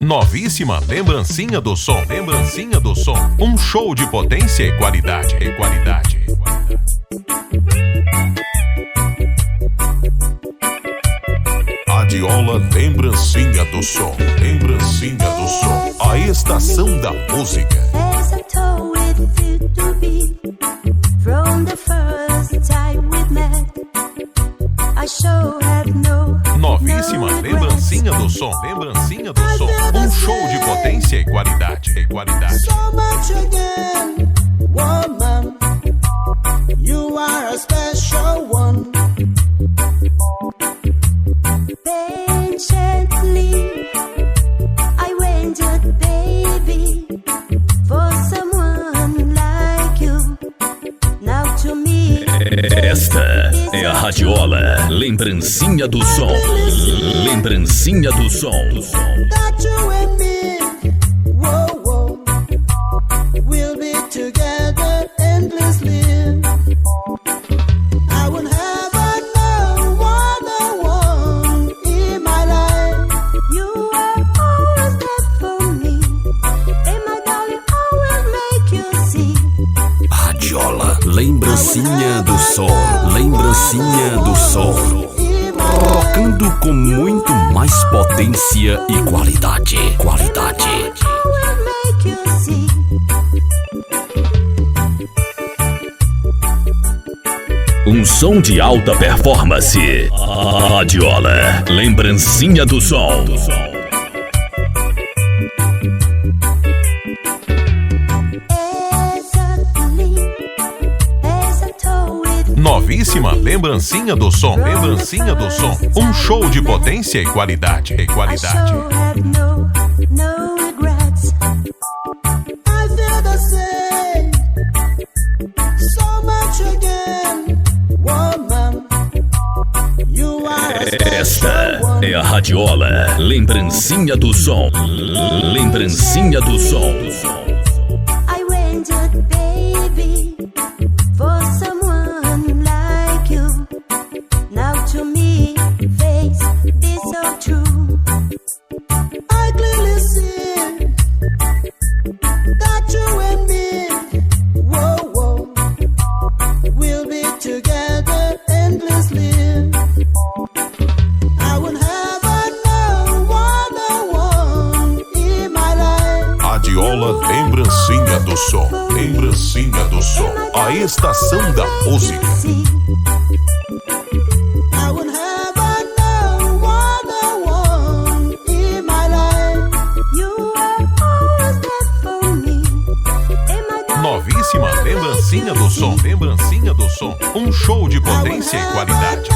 Novíssima Lembrancinha do Som. Lembrancinha do Som. Um show de potência e qualidade. Adiola Lembrancinha do Som. Lembrancinha do Som. A estação da música. Novíssima Lembrancinha do Som. Lembrancinha do Som. Um show de potência e qualidade. So much again, woman. You are a special one. Patiently, I waited, baby, for someone like you. Now to me. Esta é a Radiola Lembrancinha do Som. Lembrancinha do Som. That you and me, whoa, whoa, we'll be together endlessly. I won't have no other one in my life. You are always there for me, and my darling, I will make you see. Radiola Lembrancinha do Som. Lembrancinha do Som. Tocando com muito mais potência e qualidade. Um som de alta performance. Radiola Lembrancinha do Som. Novíssima Lembrancinha do Som. Lembrancinha do Som. Um show de potência e qualidade. Esta é a Radiola Lembrancinha do Som. Lembrancinha do Som. Adiola Lembrancinha do Som. Lembrancinha do Som. A estação da música. Novíssima Lembrancinha do Som. Lembrancinha do Som. Um show de potência e qualidade.